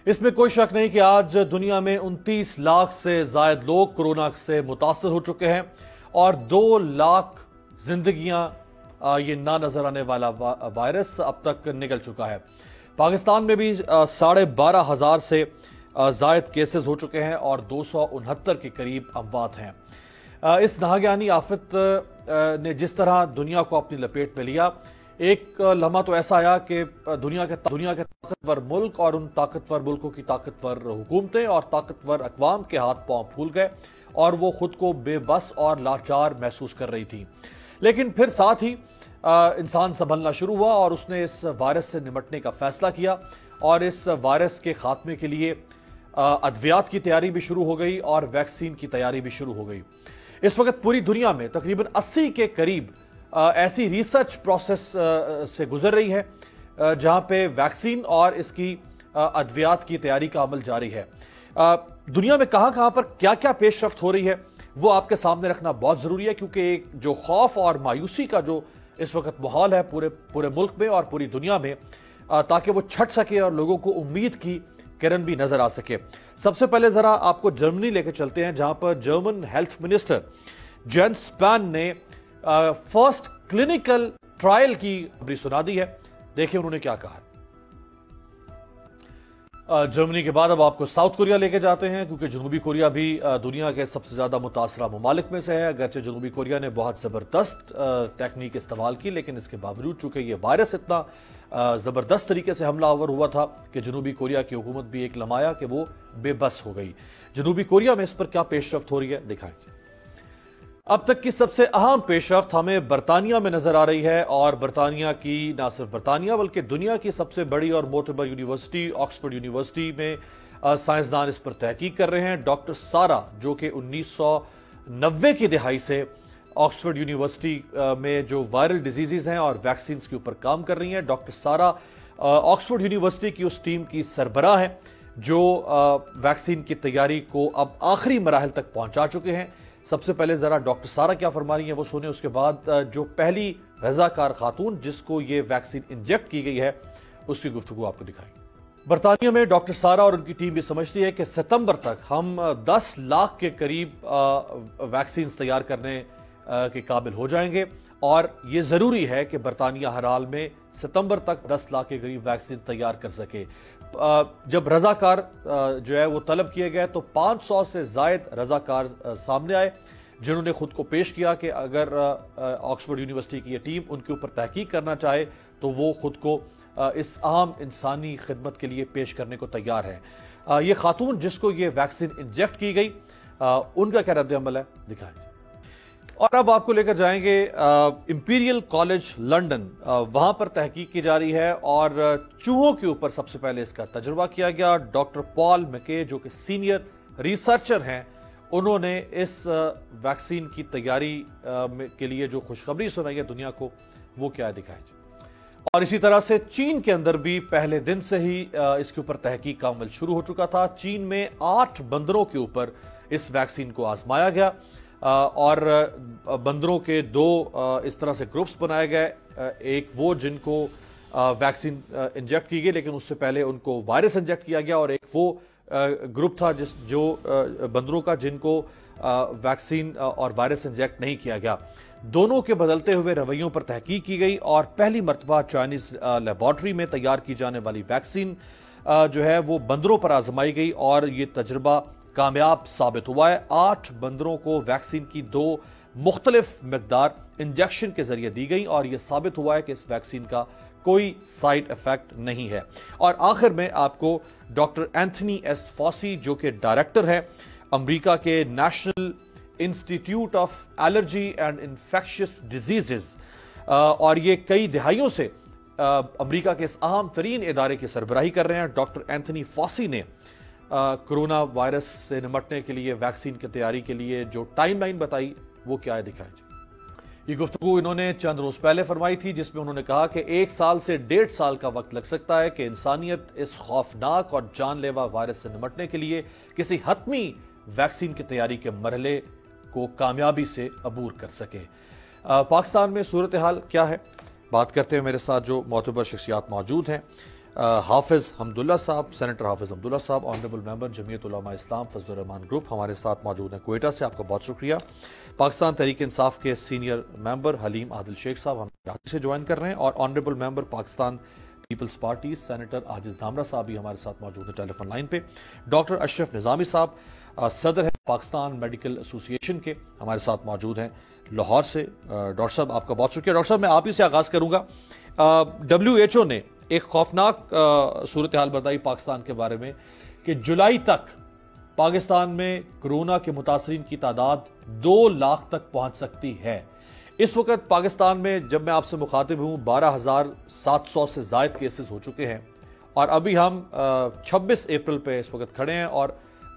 اس میں کوئی شک نہیں کہ آج دنیا میں 29 لاکھ سے زائد لوگ کورونا سے متاثر ہو چکے ہیں اور 2 لاکھ زندگیاں یہ نہ نظر آنے والا وائرس اب تک نکل چکا ہے۔ پاکستان میں بھی 12,500 سے زائد کیسز ہو چکے ہیں اور 269 کے قریب اموات ہیں۔ اس ناگہانی آفت نے جس طرح دنیا کو اپنی لپیٹ میں لیا، ایک لمحہ تو ایسا آیا کہ دنیا کے طاقتور ملک اور ان طاقتور ملکوں کی طاقتور حکومتیں اور طاقتور اقوام کے ہاتھ پاؤں پھول گئے اور وہ خود کو بے بس اور لاچار محسوس کر رہی تھی۔ لیکن پھر ساتھ ہی انسان سنبھلنا شروع ہوا اور اس نے اس وائرس سے نمٹنے کا فیصلہ کیا اور اس وائرس کے خاتمے کے لیے ادویات کی تیاری بھی شروع ہو گئی اور ویکسین کی تیاری بھی شروع ہو گئی۔ اس وقت پوری دنیا میں تقریباً 80 کے قریب ایسی ریسرچ پروسیس سے گزر رہی ہے جہاں پہ ویکسین اور اس کی ادویات کی تیاری کا عمل جاری ہے۔ دنیا میں کہاں پر کیا کیا پیش رفت ہو رہی ہے وہ آپ کے سامنے رکھنا بہت ضروری ہے، کیونکہ ایک جو خوف اور مایوسی کا جو اس وقت ماحول ہے پورے ملک میں اور پوری دنیا میں، تاکہ وہ چھٹ سکے اور لوگوں کو امید کی کرن بھی نظر آ سکے۔ سب سے پہلے ذرا آپ کو جرمنی لے کے چلتے ہیں، جہاں پر جرمن ہیلتھ منسٹر جینس سپین نے فرسٹ کلینکل ٹرائل کی خبری سنا دی ہے۔ دیکھیں انہوں نے کیا کہا ہے۔ جرمنی کے بعد اب آپ کو ساؤتھ کوریا لے کے جاتے ہیں، کیونکہ جنوبی کوریا بھی دنیا کے سب سے زیادہ متاثرہ ممالک میں سے ہے۔ اگرچہ جنوبی کوریا نے بہت زبردست ٹیکنیک استعمال کی، لیکن اس کے باوجود چونکہ یہ وائرس اتنا زبردست طریقے سے حملہ آور ہوا تھا کہ جنوبی کوریا کی حکومت بھی ایک لمحہ کہ وہ بے بس ہو گئی۔ جنوبی کوریا میں اس پر کیا پیش رفت ہو رہی ہے دکھائیں۔ اب تک کی سب سے اہم پیش رفت ہمیں برطانیہ میں نظر آ رہی ہے، اور برطانیہ کی نہ صرف برطانیہ بلکہ دنیا کی سب سے بڑی اور معتبر یونیورسٹی آکسفورڈ یونیورسٹی میں سائنسدان اس پر تحقیق کر رہے ہیں۔ ڈاکٹر سارا جو کہ 1990 کی دہائی سے آکسفورڈ یونیورسٹی میں جو وائرل ڈیزیزز ہیں اور ویکسینز کے اوپر کام کر رہی ہیں۔ ڈاکٹر سارا آکسفورڈ یونیورسٹی کی اس ٹیم کی سربراہ ہیں جو ویکسین کی تیاری کو اب آخری مراحل تک پہنچا چکے ہیں۔ سب سے پہلے ذرا ڈاکٹر سارا کیا فرما رہی ہیں وہ سنیں، اس کے بعد جو پہلی رضاکار خاتون جس کو یہ ویکسین انجیکٹ کی گئی ہے اس کی گفتگو آپ کو دکھائیں۔ برطانیہ میں ڈاکٹر سارا اور ان کی ٹیم بھی سمجھتی ہے کہ ستمبر تک ہم 10 لاکھ کے قریب ویکسینز تیار کرنے کے قابل ہو جائیں گے، اور یہ ضروری ہے کہ برطانیہ ہر حال میں ستمبر تک 10 لاکھ کے قریب ویکسین تیار کر سکے۔ جب رضاکار جو ہے وہ طلب کیے گئے تو 500 سے زائد رضاکار سامنے آئے، جنہوں نے خود کو پیش کیا کہ اگر آکسفورڈ یونیورسٹی کی یہ ٹیم ان کے اوپر تحقیق کرنا چاہے تو وہ خود کو اس اہم انسانی خدمت کے لیے پیش کرنے کو تیار ہے۔ یہ خاتون جس کو یہ ویکسین انجیکٹ کی گئی، ان کا کیا رد عمل ہے دکھائیں۔ اور اب آپ کو لے کر جائیں گے امپیریل کالج لنڈن، وہاں پر تحقیق کی جا رہی ہے اور چوہوں کے اوپر سب سے پہلے اس کا تجربہ کیا گیا۔ ڈاکٹر پال میکے جو کہ سینئر ریسرچر ہیں، انہوں نے اس ویکسین کی تیاری کے لیے جو خوشخبری سنائی ہے دنیا کو، وہ کیا دکھائیں۔ اور اسی طرح سے چین کے اندر بھی پہلے دن سے ہی اس کے اوپر تحقیق کا عمل شروع ہو چکا تھا۔ چین میں 8 بندروں کے اوپر اس ویکسین کو آزمایا گیا، اور بندروں کے 2 اس طرح سے گروپس بنائے گئے، ایک وہ جن کو ویکسین انجیکٹ کی گئی لیکن اس سے پہلے ان کو وائرس انجیکٹ کیا گیا، اور ایک وہ گروپ تھا جو بندروں کا جن کو ویکسین اور وائرس انجیکٹ نہیں کیا گیا۔ دونوں کے بدلتے ہوئے رویوں پر تحقیق کی گئی اور پہلی مرتبہ چائنیز لیبارٹری میں تیار کی جانے والی ویکسین جو ہے وہ بندروں پر آزمائی گئی، اور یہ تجربہ کامیاب ثابت ہوا ہے۔ 8 بندروں کو ویکسین کی 2 مختلف مقدار انجیکشن کے ذریعے دی گئی، اور یہ ثابت ہوا ہے کہ اس ویکسین کا کوئی سائیڈ ایفیکٹ نہیں ہے۔ اور آخر میں آپ کو ڈاکٹر اینتھنی ایس فاسی جو کہ ڈائریکٹر ہے امریکہ کے national institute of allergy and infectious diseases, اور یہ کئی دہائیوں سے امریکہ کے اس اہم ترین ادارے کی سربراہی کر رہے ہیں۔ ڈاکٹر اینتھنی فاسی نے کرونا وائرس سے نمٹنے کے لیے ویکسین کی تیاری کے لیے جو ٹائم لائن بتائی وہ کیا ہے دکھائیں۔ یہ گفتگو انہوں نے چند روز پہلے فرمائی تھی، جس میں انہوں نے کہا کہ 1 سال سے 1.5 سال کا وقت لگ سکتا ہے کہ انسانیت اس خوفناک اور جان لیوا وائرس سے نمٹنے کے لیے کسی حتمی ویکسین کی تیاری کے مرحلے کو کامیابی سے عبور کر سکے۔ پاکستان میں صورتحال کیا ہے بات کرتے ہیں، میرے ساتھ جو معتبر شخصیات موجود ہیں۔ حافظ حمداللہ صاحب، سینیٹر حافظ حمداللہ صاحب، آنریبل ممبر جمعیت علماء اسلام فضل الرحمان گروپ ہمارے ساتھ موجود ہیں کوئٹہ سے، آپ کا بہت شکریہ۔ پاکستان تحریک انصاف کے سینئر ممبر حلیم عادل شیخ صاحب ہم کراچی سے جوائن کر رہے ہیں، اور آنریبل ممبر پاکستان پیپلز پارٹی سینیٹر عاجز دھامرا صاحب بھی ہمارے ساتھ موجود ہیں ٹیلی فون لائن پہ۔ ڈاکٹر اشرف نظامی صاحب صدر ہے پاکستان میڈیکل ایسوسی ایشن کے، ہمارے ساتھ موجود ہیں لاہور سے۔ ڈاکٹر صاحب آپ کا بہت شکریہ۔ ڈاکٹر صاحب میں آپ ہی سے آغاز کروں گا۔ WHO نے ایک خوفناک صورتحال بتائی پاکستان کے بارے میں کہ جولائی تک پاکستان میں کرونا کے متاثرین کی تعداد 2 لاکھ تک پہنچ سکتی ہے۔ اس وقت پاکستان میں جب میں آپ سے مخاطب ہوں 12,700 سے زائد کیسز ہو چکے ہیں، اور ابھی ہم 26 اپریل پہ اس وقت کھڑے ہیں، اور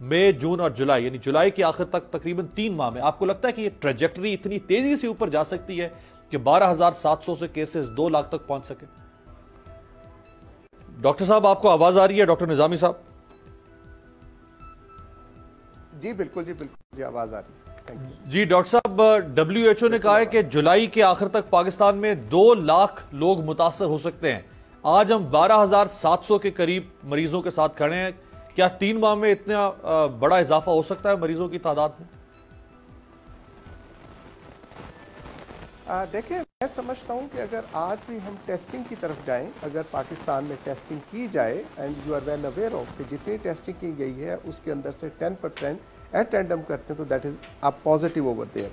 مئی، جون اور جولائی یعنی جولائی کے آخر تک تقریباً 3 ماہ میں آپ کو لگتا ہے کہ یہ ٹریجیکٹری اتنی تیزی سے اوپر جا سکتی ہے کہ 12,700 سے کیسز 2 لاکھ تک پہنچ سکے؟ ڈاکٹر صاحب آپ کو آواز آ رہی ہے؟ ڈاکٹر نظامی صاحب جی بالکل، جی آواز آ رہی ہے۔ جی ڈاکٹر صاحب، WHO نے کہا ہے کہ جولائی کے آخر تک پاکستان میں 2 لاکھ لوگ متاثر ہو سکتے ہیں۔ آج ہم 12,700 کے قریب مریضوں کے ساتھ کھڑے ہیں، کیا 3 ماہ میں اتنا بڑا اضافہ ہو سکتا ہے مریضوں کی تعداد میں؟ دیکھیں، میں سمجھتا ہوں کہ اگر آج بھی ہم ٹیسٹنگ کی طرف جائیں، اگر پاکستان میں ٹیسٹنگ کی جائے، and you are well aware of کہ جتنی ٹیسٹنگ کی گئی ہے اس کے اندر سے 10% ایٹ رینڈم کرتے ہیں تو that is up positive over there.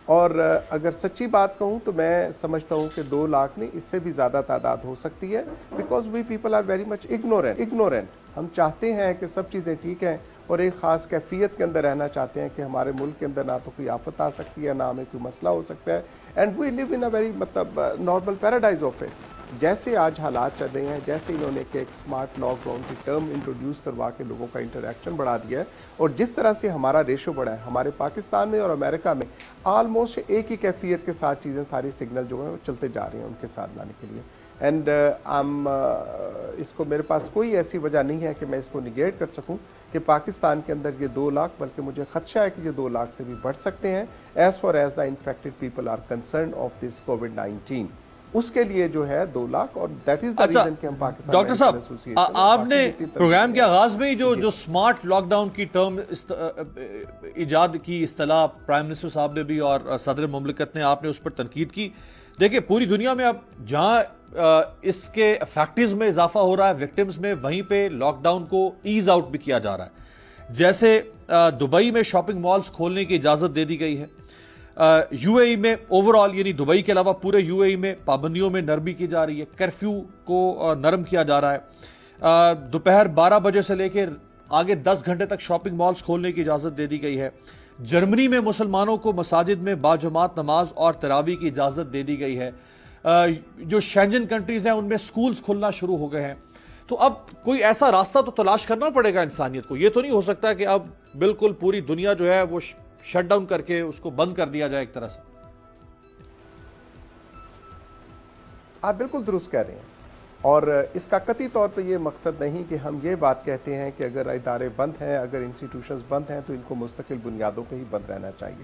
اور اگر سچی بات کہوں تو میں سمجھتا ہوں کہ 2 لاکھ نہیں، اس سے بھی زیادہ تعداد ہو سکتی ہے، because we people are very much ignorant. ہم چاہتے ہیں کہ سب چیزیں ٹھیک ہیں اور ایک خاص کیفیت کے اندر رہنا چاہتے ہیں کہ ہمارے ملک کے اندر نہ تو کوئی آفت آ سکتی ہے، نہ ہمیں کوئی مسئلہ ہو سکتا ہے، and we live in a very normal paradise of it. جیسے آج حالات چل رہے ہیں، جیسے انہوں نے ایک اسمارٹ لاک ڈاؤن کی ٹرم انٹروڈیوس کروا کے لوگوں کا انٹریکشن بڑھا دیا ہے، اور جس طرح سے ہمارا ریشو بڑھا ہے، ہمارے پاکستان میں اور امریکہ میں آلموسٹ ایک ہی کیفیت کے ساتھ چیزیں، ساری سگنل جو ہیں وہ چلتے جا رہے ہیں ان کے ساتھ لانے کے لیے، اینڈ اس کو میرے پاس کوئی ایسی وجہ نہیں ہے کہ میں اس کو نگیٹ کر سکوں کہ پاکستان کے اندر یہ 2 لاکھ، بلکہ مجھے خدشہ ہے کہ یہ 2 لاکھ سے بھی بڑھ سکتے ہیں as far as the infected people are concerned of this کووڈ-19۔ اس کے لیے جو ہے 2 لاکھ، اور دیٹ از دا ریزن کہ ہم پاکستان۔ ڈاکٹر صاحب آپ نے پروگرام کے آغاز میں جو سمارٹ لاک ڈاؤن کی ٹرم ایجاد کی اصطلاح پرائم منسٹر صاحب نے بھی اور صدر مملکت نے، آپ نے اس پر تنقید کی۔ دیکھیں پوری دنیا میں اب جہاں اس کے فیکٹرز میں اضافہ ہو رہا ہے، وکٹمز میں، وہیں پہ لاک ڈاؤن کو ایز آؤٹ بھی کیا جا رہا ہے۔ جیسے دبئی میں شاپنگ مالز کھولنے کی اجازت دے دی گئی ہے، UAE میں اوور آل یعنی دبئی کے علاوہ پورے UAE میں پابندیوں میں نرمی کی جا رہی ہے، کرفیو کو نرم کیا جا رہا ہے، دوپہر 12 بجے سے لے کے آگے 10 گھنٹے تک شاپنگ مالز کھولنے کی اجازت دے دی گئی ہے۔ جرمنی میں مسلمانوں کو مساجد میں باجماعت نماز اور تراویح کی اجازت دے دی گئی ہے۔ جو شینجن کنٹریز ہیں ان میں سکولز کھلنا شروع ہو گئے ہیں۔ تو اب کوئی ایسا راستہ تو تلاش کرنا پڑے گا انسانیت کو، یہ تو نہیں ہو سکتا کہ اب بالکل پوری دنیا جو ہے وہ شٹ ڈاؤن کر کے اس کو بند کر دیا جائے ایک طرح سے۔ آپ بالکل درست کہہ رہے ہیں، اور اس کا قطعی طور پہ یہ مقصد نہیں کہ ہم یہ بات کہتے ہیں کہ اگر ادارے بند ہیں، اگر انسٹیٹیوشنز بند ہیں تو ان کو مستقل بنیادوں پہ ہی بند رہنا چاہیے۔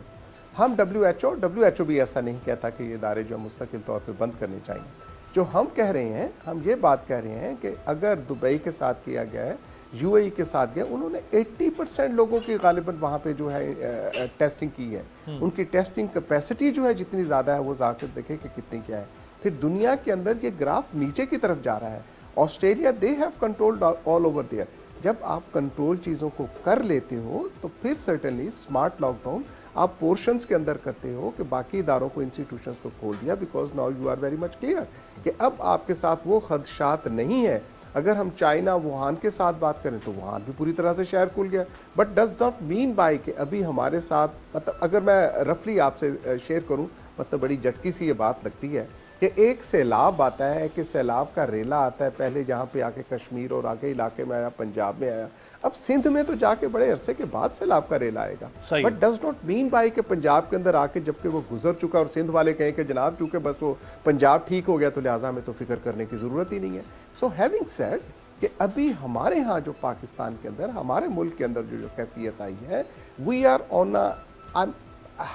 ہم WHO بھی ایسا نہیں کہتا کہ یہ ادارے جو مستقل طور پہ بند کرنے چاہیے۔ جو ہم کہہ رہے ہیں، ہم یہ بات کہہ رہے ہیں کہ اگر دبئی کے ساتھ کیا گیا ہے، UAE کے ساتھ گیا، انہوں نے 80% لوگوں کی غالباً وہاں پہ جو ہے ٹیسٹنگ کی ہے، ان کی ٹیسٹنگ کیپیسٹی جو ہے جتنی زیادہ ہے وہ ذرا دیکھیں کہ کتنی کیا ہے۔ پھر دنیا کے اندر یہ گراف نیچے کی طرف جا رہا ہے۔ Australia they have controlled all over there. جب آپ کنٹرول چیزوں کو کر لیتے ہو تو پھر سرٹنلی اسمارٹ لاک ڈاؤن آپ پورشنز کے اندر کرتے ہو کہ باقی اداروں کو، انسٹیٹیوشنز کو کھول دیا، because now you are very much clear کہ اب آپ کے ساتھ وہ خدشات نہیں ہیں۔ اگر ہم چائنا ووہان کے ساتھ بات کریں تو وہاں بھی پوری طرح سے شہر کھل گیا، but does not mean by کہ ابھی ہمارے ساتھ، مطلب اگر میں رفلی آپ سے شیئر کروں، مطلب بڑی جھٹکی سی یہ بات لگتی ہے کہ ایک سیلاب آتا ہے، کہ سیلاب کا ریلا آتا ہے، پہلے جہاں پہ آ کے کشمیر اور آگے علاقے میں آیا، پنجاب میں آیا، اب سندھ میں تو جا کے بڑے عرصے کے بعد سیلاب کا ریلا آئے گا، but does not mean by کہ پنجاب کے اندر آ کے جبکہ وہ گزر چکا اور سندھ والے کہیں کہ جناب چونکہ بس وہ پنجاب ٹھیک ہو گیا تو لہٰذا ہمیں تو فکر کرنے کی ضرورت ہی نہیں ہے۔ سو ہیونگ سیڈ کہ ابھی ہمارے ہاں جو پاکستان کے اندر، ہمارے ملک کے اندر جو کیفیت آئی ہے، we are on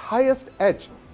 highest edge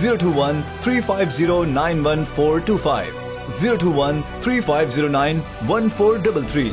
021-350-91425, 021-3509-1433।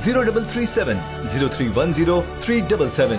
0337-0310-377।